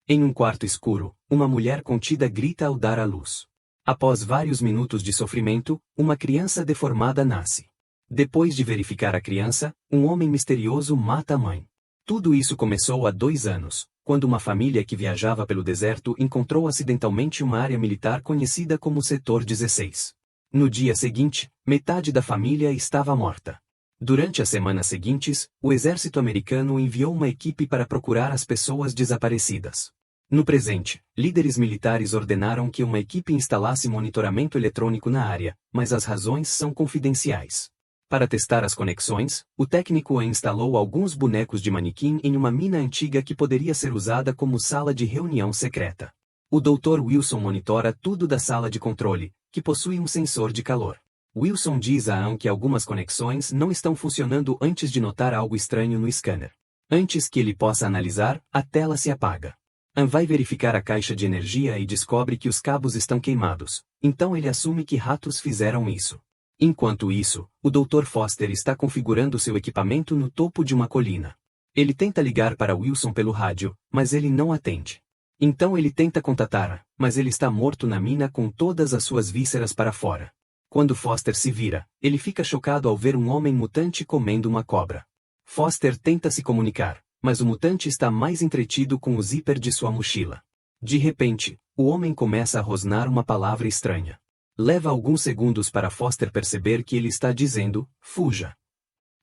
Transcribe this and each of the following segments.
Em um quarto escuro, uma mulher contida grita ao dar à luz. Após vários minutos de sofrimento, uma criança deformada nasce. Depois de verificar a criança, um homem misterioso mata a mãe. Tudo isso começou há 2 anos, quando uma família que viajava pelo deserto encontrou acidentalmente uma área militar conhecida como Setor 16. No dia seguinte, metade da família estava morta. Durante as semanas seguintes, o exército americano enviou uma equipe para procurar as pessoas desaparecidas. No presente, líderes militares ordenaram que uma equipe instalasse monitoramento eletrônico na área, mas as razões são confidenciais. Para testar as conexões, o técnico instalou alguns bonecos de manequim em uma mina antiga que poderia ser usada como sala de reunião secreta. O Dr. Wilson monitora tudo da sala de controle, que possui um sensor de calor. Wilson diz a Ann que algumas conexões não estão funcionando antes de notar algo estranho no scanner. Antes que ele possa analisar, a tela se apaga. Ann vai verificar a caixa de energia e descobre que os cabos estão queimados, então ele assume que ratos fizeram isso. Enquanto isso, o Dr. Foster está configurando seu equipamento no topo de uma colina. Ele tenta ligar para Wilson pelo rádio, mas ele não atende. Então ele tenta contatá-la, mas ele está morto na mina com todas as suas vísceras para fora. Quando Foster se vira, ele fica chocado ao ver um homem mutante comendo uma cobra. Foster tenta se comunicar, mas o mutante está mais entretido com o zíper de sua mochila. De repente, o homem começa a rosnar uma palavra estranha. Leva alguns segundos para Foster perceber que ele está dizendo, fuja.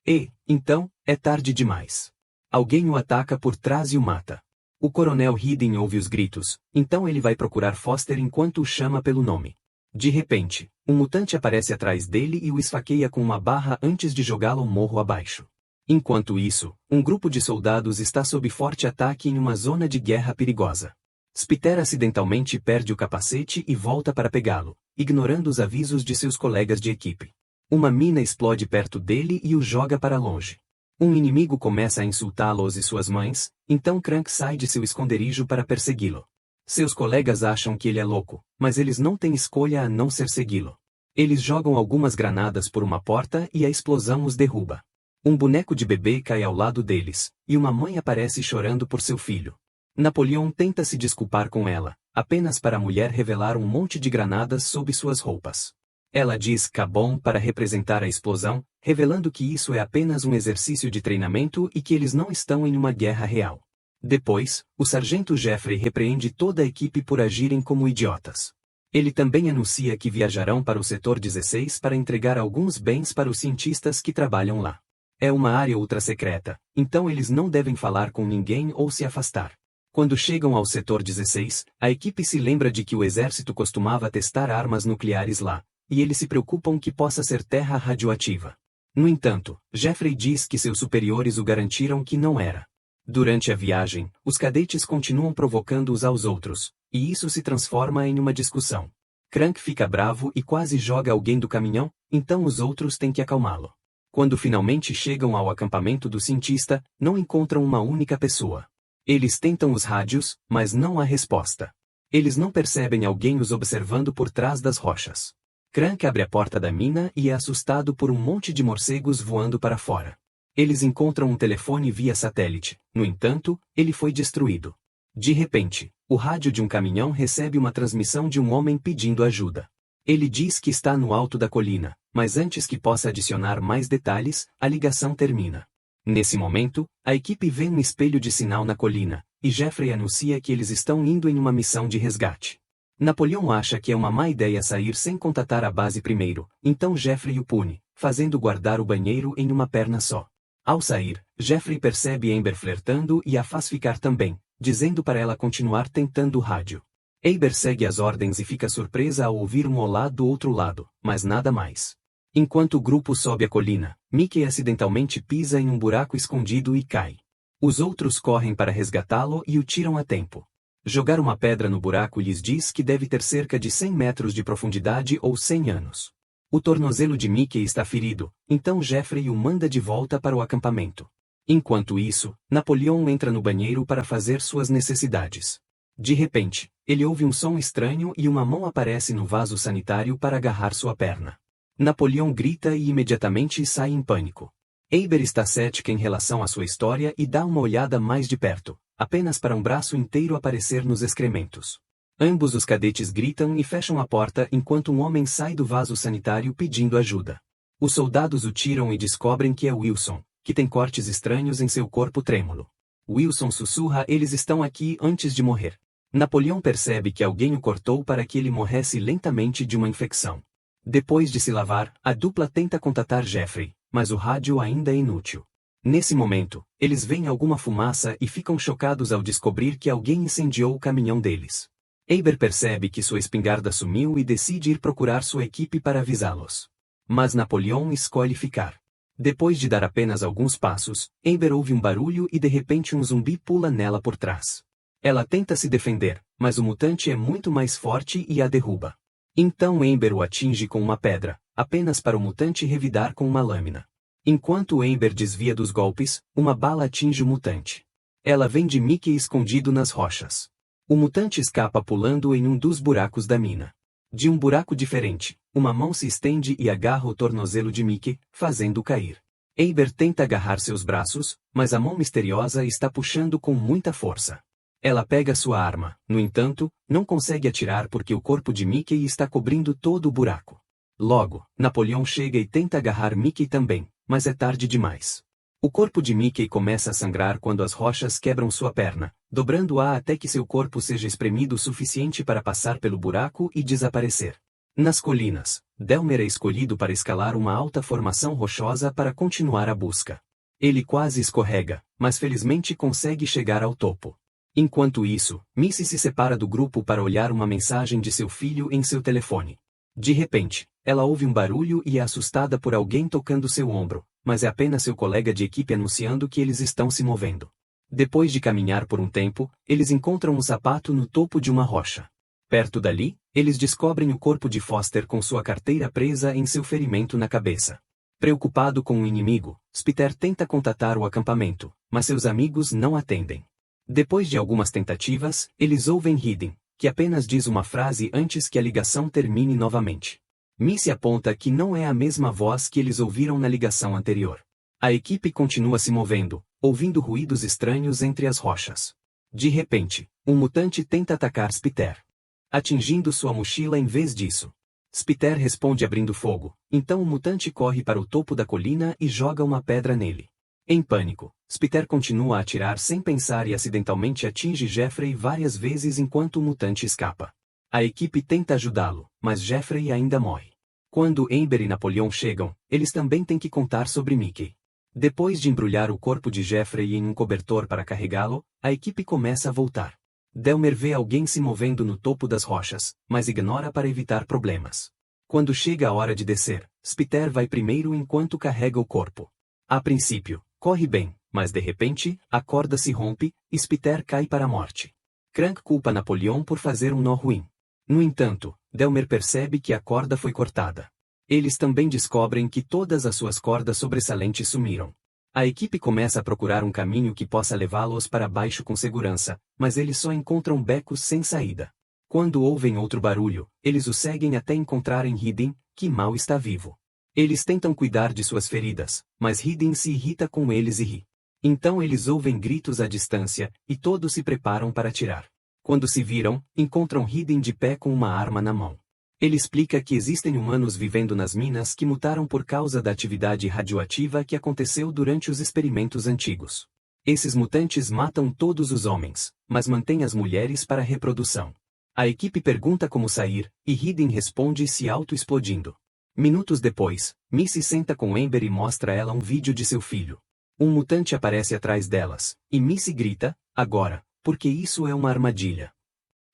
E, então, é tarde demais. Alguém o ataca por trás e o mata. O coronel Hidden ouve os gritos, então ele vai procurar Foster enquanto o chama pelo nome. De repente, um mutante aparece atrás dele e o esfaqueia com uma barra antes de jogá-lo morro abaixo. Enquanto isso, um grupo de soldados está sob forte ataque em uma zona de guerra perigosa. Spiter acidentalmente perde o capacete e volta para pegá-lo, ignorando os avisos de seus colegas de equipe. Uma mina explode perto dele e o joga para longe. Um inimigo começa a insultá-los e suas mães, então Crank sai de seu esconderijo para persegui-lo. Seus colegas acham que ele é louco, mas eles não têm escolha a não ser segui-lo. Eles jogam algumas granadas por uma porta e a explosão os derruba. Um boneco de bebê cai ao lado deles, e uma mãe aparece chorando por seu filho. Napoleão tenta se desculpar com ela, apenas para a mulher revelar um monte de granadas sob suas roupas. Ela diz "Cabom" para representar a explosão, revelando que isso é apenas um exercício de treinamento e que eles não estão em uma guerra real. Depois, o sargento Jeffrey repreende toda a equipe por agirem como idiotas. Ele também anuncia que viajarão para o setor 16 para entregar alguns bens para os cientistas que trabalham lá. É uma área ultra-secreta, então eles não devem falar com ninguém ou se afastar. Quando chegam ao setor 16, a equipe se lembra de que o exército costumava testar armas nucleares lá, e eles se preocupam que possa ser terra radioativa. No entanto, Jeffrey diz que seus superiores o garantiram que não era. Durante a viagem, os cadetes continuam provocando uns aos outros, e isso se transforma em uma discussão. Crank fica bravo e quase joga alguém do caminhão, então os outros têm que acalmá-lo. Quando finalmente chegam ao acampamento do cientista, não encontram uma única pessoa. Eles tentam os rádios, mas não há resposta. Eles não percebem alguém os observando por trás das rochas. Crank abre a porta da mina e é assustado por um monte de morcegos voando para fora. Eles encontram um telefone via satélite, no entanto, ele foi destruído. De repente, o rádio de um caminhão recebe uma transmissão de um homem pedindo ajuda. Ele diz que está no alto da colina, mas antes que possa adicionar mais detalhes, a ligação termina. Nesse momento, a equipe vê um espelho de sinal na colina, e Jeffrey anuncia que eles estão indo em uma missão de resgate. Napoleão acha que é uma má ideia sair sem contatar a base primeiro, então Jeffrey o pune, fazendo guardar o banheiro em uma perna só. Ao sair, Jeffrey percebe Amber flertando e a faz ficar também, dizendo para ela continuar tentando o rádio. Amber segue as ordens e fica surpresa ao ouvir um olá do outro lado, mas nada mais. Enquanto o grupo sobe a colina, Mickey acidentalmente pisa em um buraco escondido e cai. Os outros correm para resgatá-lo e o tiram a tempo. Jogar uma pedra no buraco lhes diz que deve ter cerca de 100 metros de profundidade ou 100 anos. O tornozelo de Mickey está ferido, então Jeffrey o manda de volta para o acampamento. Enquanto isso, Napoleão entra no banheiro para fazer suas necessidades. De repente, ele ouve um som estranho e uma mão aparece no vaso sanitário para agarrar sua perna. Napoleão grita e imediatamente sai em pânico. Amber está cética em relação à sua história e dá uma olhada mais de perto, apenas para um braço inteiro aparecer nos excrementos. Ambos os cadetes gritam e fecham a porta enquanto um homem sai do vaso sanitário pedindo ajuda. Os soldados o tiram e descobrem que é Wilson, que tem cortes estranhos em seu corpo trêmulo. Wilson sussurra: eles estão aqui antes de morrer. Napoleão percebe que alguém o cortou para que ele morresse lentamente de uma infecção. Depois de se lavar, a dupla tenta contatar Jeffrey, mas o rádio ainda é inútil. Nesse momento, eles veem alguma fumaça e ficam chocados ao descobrir que alguém incendiou o caminhão deles. Eber percebe que sua espingarda sumiu e decide ir procurar sua equipe para avisá-los. Mas Napoleão escolhe ficar. Depois de dar apenas alguns passos, Eber ouve um barulho e de repente um zumbi pula nela por trás. Ela tenta se defender, mas o mutante é muito mais forte e a derruba. Então Ember o atinge com uma pedra, apenas para o mutante revidar com uma lâmina. Enquanto Ember desvia dos golpes, uma bala atinge o mutante. Ela vem de Mickey escondido nas rochas. O mutante escapa pulando em um dos buracos da mina. De um buraco diferente, uma mão se estende e agarra o tornozelo de Mickey, fazendo-o cair. Ember tenta agarrar seus braços, mas a mão misteriosa está puxando com muita força. Ela pega sua arma, no entanto, não consegue atirar porque o corpo de Mickey está cobrindo todo o buraco. Logo, Napoleão chega e tenta agarrar Mickey também, mas é tarde demais. O corpo de Mickey começa a sangrar quando as rochas quebram sua perna, dobrando-a até que seu corpo seja espremido o suficiente para passar pelo buraco e desaparecer. Nas colinas, Delmer é escolhido para escalar uma alta formação rochosa para continuar a busca. Ele quase escorrega, mas felizmente consegue chegar ao topo. Enquanto isso, Missy se separa do grupo para olhar uma mensagem de seu filho em seu telefone. De repente, ela ouve um barulho e é assustada por alguém tocando seu ombro, mas é apenas seu colega de equipe anunciando que eles estão se movendo. Depois de caminhar por um tempo, eles encontram um sapato no topo de uma rocha. Perto dali, eles descobrem o corpo de Foster com sua carteira presa em seu ferimento na cabeça. Preocupado com o inimigo, Spiter tenta contatar o acampamento, mas seus amigos não atendem. Depois de algumas tentativas, eles ouvem Hidden, que apenas diz uma frase antes que a ligação termine novamente. Missy aponta que não é a mesma voz que eles ouviram na ligação anterior. A equipe continua se movendo, ouvindo ruídos estranhos entre as rochas. De repente, um mutante tenta atacar Spiter, atingindo sua mochila em vez disso. Spiter responde abrindo fogo, então o mutante corre para o topo da colina e joga uma pedra nele. Em pânico, Spiter continua a atirar sem pensar e acidentalmente atinge Jeffrey várias vezes enquanto o mutante escapa. A equipe tenta ajudá-lo, mas Jeffrey ainda morre. Quando Ember e Napoleão chegam, eles também têm que contar sobre Mickey. Depois de embrulhar o corpo de Jeffrey em um cobertor para carregá-lo, a equipe começa a voltar. Delmer vê alguém se movendo no topo das rochas, mas ignora para evitar problemas. Quando chega a hora de descer, Spiter vai primeiro enquanto carrega o corpo. A princípio, corre bem, mas de repente, a corda se rompe, e Spiter cai para a morte. Crank culpa Napoleão por fazer um nó ruim. No entanto, Delmer percebe que a corda foi cortada. Eles também descobrem que todas as suas cordas sobressalentes sumiram. A equipe começa a procurar um caminho que possa levá-los para baixo com segurança, mas eles só encontram becos sem saída. Quando ouvem outro barulho, eles o seguem até encontrarem Hidden, que mal está vivo. Eles tentam cuidar de suas feridas, mas Hidden se irrita com eles e ri. Então eles ouvem gritos à distância, e todos se preparam para atirar. Quando se viram, encontram Hidden de pé com uma arma na mão. Ele explica que existem humanos vivendo nas minas que mutaram por causa da atividade radioativa que aconteceu durante os experimentos antigos. Esses mutantes matam todos os homens, mas mantêm as mulheres para reprodução. A equipe pergunta como sair, e Hidden responde se auto-explodindo. Minutos depois, Missy senta com Ember e mostra a ela um vídeo de seu filho. Um mutante aparece atrás delas, e Missy grita, agora, porque isso é uma armadilha.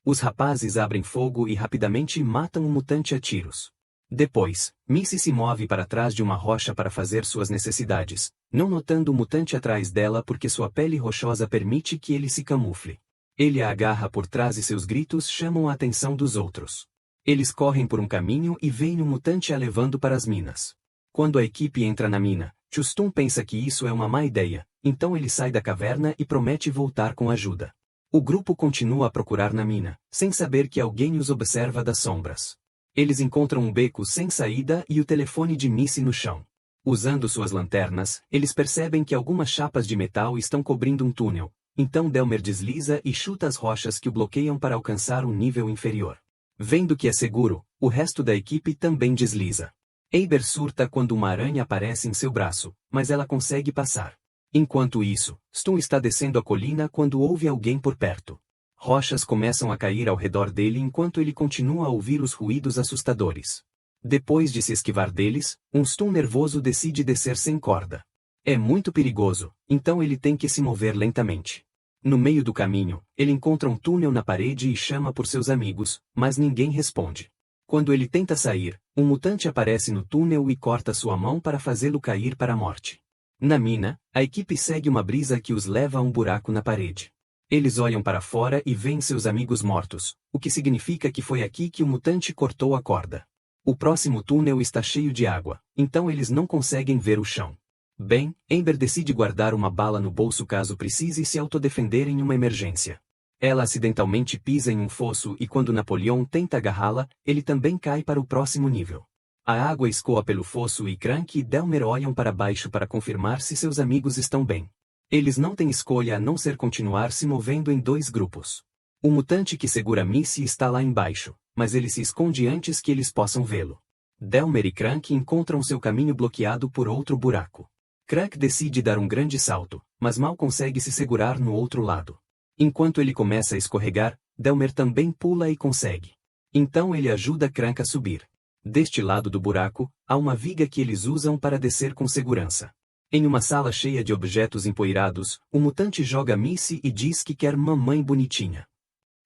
Os rapazes abrem fogo e rapidamente matam o mutante a tiros. Depois, Missy se move para trás de uma rocha para fazer suas necessidades, não notando o mutante atrás dela porque sua pele rochosa permite que ele se camufle. Ele a agarra por trás e seus gritos chamam a atenção dos outros. Eles correm por um caminho e veem o mutante a levando para as minas. Quando a equipe entra na mina, Chustum pensa que isso é uma má ideia, então ele sai da caverna e promete voltar com ajuda. O grupo continua a procurar na mina, sem saber que alguém os observa das sombras. Eles encontram um beco sem saída e o telefone de Missy no chão. Usando suas lanternas, eles percebem que algumas chapas de metal estão cobrindo um túnel, então Delmer desliza e chuta as rochas que o bloqueiam para alcançar um nível inferior. Vendo que é seguro, o resto da equipe também desliza. Amber surta quando uma aranha aparece em seu braço, mas ela consegue passar. Enquanto isso, Stu está descendo a colina quando ouve alguém por perto. Rochas começam a cair ao redor dele enquanto ele continua a ouvir os ruídos assustadores. Depois de se esquivar deles, um Stu nervoso decide descer sem corda. É muito perigoso, então ele tem que se mover lentamente. No meio do caminho, ele encontra um túnel na parede e chama por seus amigos, mas ninguém responde. Quando ele tenta sair, um mutante aparece no túnel e corta sua mão para fazê-lo cair para a morte. Na mina, a equipe segue uma brisa que os leva a um buraco na parede. Eles olham para fora e veem seus amigos mortos, o que significa que foi aqui que o mutante cortou a corda. O próximo túnel está cheio de água, então eles não conseguem ver o chão. Bem, Amber decide guardar uma bala no bolso caso precise se autodefender em uma emergência. Ela acidentalmente pisa em um fosso e quando Napoleon tenta agarrá-la, ele também cai para o próximo nível. A água escoa pelo fosso e Crank e Delmer olham para baixo para confirmar se seus amigos estão bem. Eles não têm escolha a não ser continuar se movendo em dois grupos. O mutante que segura Missy está lá embaixo, mas ele se esconde antes que eles possam vê-lo. Delmer e Crank encontram seu caminho bloqueado por outro buraco. Crank decide dar um grande salto, mas mal consegue se segurar no outro lado. Enquanto ele começa a escorregar, Delmer também pula e consegue. Então ele ajuda Crank a subir. Deste lado do buraco, há uma viga que eles usam para descer com segurança. Em uma sala cheia de objetos empoeirados, o mutante joga Missy e diz que quer mamãe bonitinha.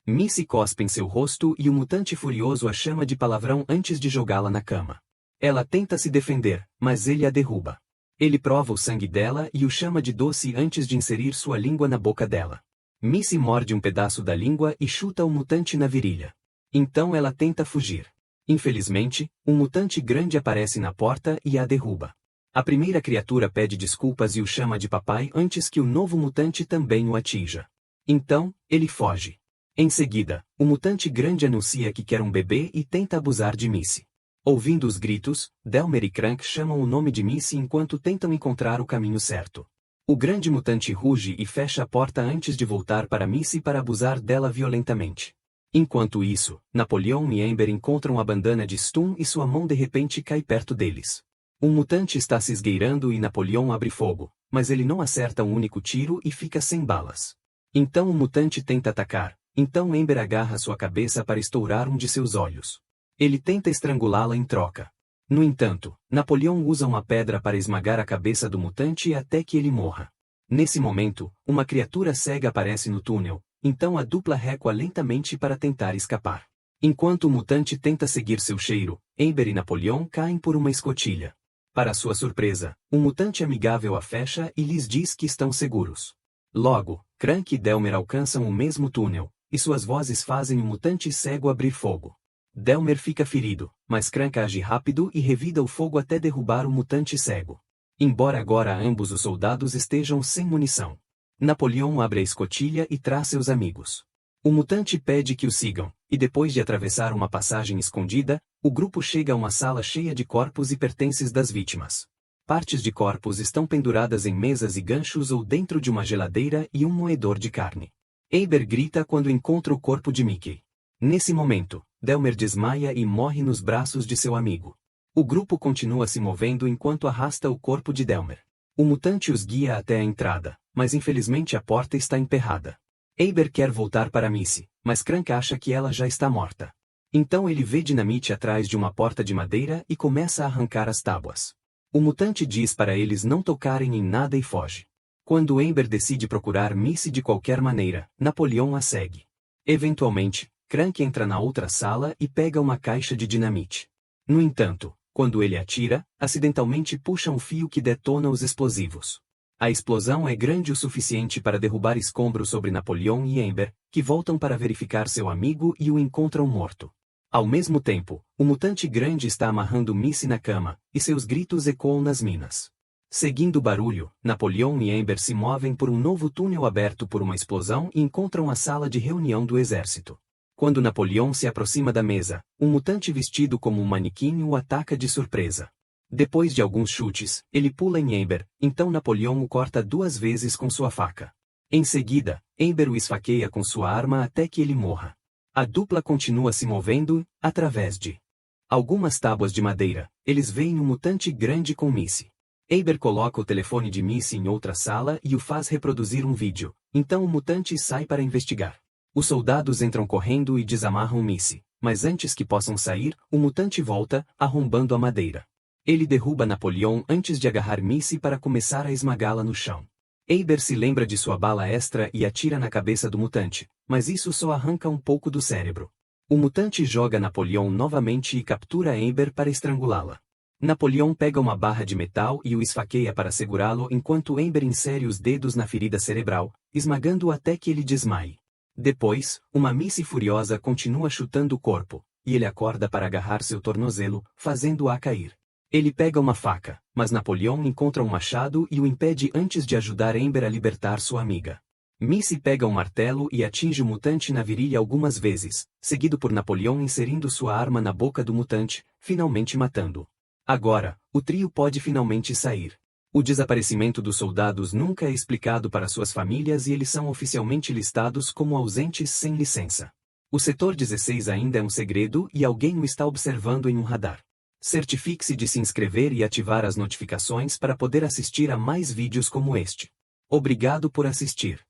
Missy cospe em seu rosto e o mutante furioso a chama de palavrão antes de jogá-la na cama. Ela tenta se defender, mas ele a derruba. Ele prova o sangue dela e o chama de doce antes de inserir sua língua na boca dela. Missy morde um pedaço da língua e chuta o mutante na virilha. Então ela tenta fugir. Infelizmente, um mutante grande aparece na porta e a derruba. A primeira criatura pede desculpas e o chama de papai antes que o novo mutante também o atinja. Então, ele foge. Em seguida, o mutante grande anuncia que quer um bebê e tenta abusar de Missy. Ouvindo os gritos, Delmer e Crank chamam o nome de Missy enquanto tentam encontrar o caminho certo. O grande mutante ruge e fecha a porta antes de voltar para Missy para abusar dela violentamente. Enquanto isso, Napoleon e Amber encontram a bandana de Stu e sua mão de repente cai perto deles. Um mutante está se esgueirando e Napoleon abre fogo, mas ele não acerta um único tiro e fica sem balas. Então o mutante tenta atacar, então Amber agarra sua cabeça para estourar um de seus olhos. Ele tenta estrangulá-la em troca. No entanto, Napoleon usa uma pedra para esmagar a cabeça do mutante até que ele morra. Nesse momento, uma criatura cega aparece no túnel, então a dupla recua lentamente para tentar escapar. Enquanto o mutante tenta seguir seu cheiro, Amber e Napoleon caem por uma escotilha. Para sua surpresa, um mutante amigável a fecha e lhes diz que estão seguros. Logo, Crank e Delmer alcançam o mesmo túnel, e suas vozes fazem o mutante cego abrir fogo. Delmer fica ferido, mas Crank age rápido e revida o fogo até derrubar o mutante cego. Embora agora ambos os soldados estejam sem munição. Napoleon abre a escotilha e traz seus amigos. O mutante pede que o sigam, e depois de atravessar uma passagem escondida, o grupo chega a uma sala cheia de corpos e pertences das vítimas. Partes de corpos estão penduradas em mesas e ganchos ou dentro de uma geladeira e um moedor de carne. Amber grita quando encontra o corpo de Mickey. Nesse momento, Delmer desmaia e morre nos braços de seu amigo. O grupo continua se movendo enquanto arrasta o corpo de Delmer. O mutante os guia até a entrada, mas infelizmente a porta está emperrada. Amber quer voltar para Missy, mas Crank acha que ela já está morta. Então ele vê dinamite atrás de uma porta de madeira e começa a arrancar as tábuas. O mutante diz para eles não tocarem em nada e foge. Quando Amber decide procurar Missy de qualquer maneira, Napoleon a segue. Eventualmente, Crank entra na outra sala e pega uma caixa de dinamite. No entanto, quando ele atira, acidentalmente puxa um fio que detona os explosivos. A explosão é grande o suficiente para derrubar escombros sobre Napoleon e Amber, que voltam para verificar seu amigo e o encontram morto. Ao mesmo tempo, o mutante grande está amarrando Missy na cama, e seus gritos ecoam nas minas. Seguindo o barulho, Napoleon e Amber se movem por um novo túnel aberto por uma explosão e encontram a sala de reunião do exército. Quando Napoleon se aproxima da mesa, um mutante vestido como um manequim o ataca de surpresa. Depois de alguns chutes, ele pula em Amber, então Napoleon o corta 2 vezes com sua faca. Em seguida, Amber o esfaqueia com sua arma até que ele morra. A dupla continua se movendo, através de algumas tábuas de madeira. Eles veem um mutante grande com Missy. Amber coloca o telefone de Missy em outra sala e o faz reproduzir um vídeo. Então o mutante sai para investigar. Os soldados entram correndo e desamarram Missy, mas antes que possam sair, o mutante volta, arrombando a madeira. Ele derruba Napoleon antes de agarrar Missy para começar a esmagá-la no chão. Amber se lembra de sua bala extra e atira na cabeça do mutante, mas isso só arranca um pouco do cérebro. O mutante joga Napoleon novamente e captura Amber para estrangulá-la. Napoleon pega uma barra de metal e o esfaqueia para segurá-lo enquanto Amber insere os dedos na ferida cerebral, esmagando-o até que ele desmaie. Depois, uma Missy furiosa continua chutando o corpo, e ele acorda para agarrar seu tornozelo, fazendo-a cair. Ele pega uma faca, mas Napoleon encontra um machado e o impede antes de ajudar Amber a libertar sua amiga. Missy pega um martelo e atinge o mutante na virilha algumas vezes, seguido por Napoleon inserindo sua arma na boca do mutante, finalmente matando-o. Agora, o trio pode finalmente sair. O desaparecimento dos soldados nunca é explicado para suas famílias e eles são oficialmente listados como ausentes sem licença. O setor 16 ainda é um segredo e alguém o está observando em um radar. Certifique-se de se inscrever e ativar as notificações para poder assistir a mais vídeos como este. Obrigado por assistir.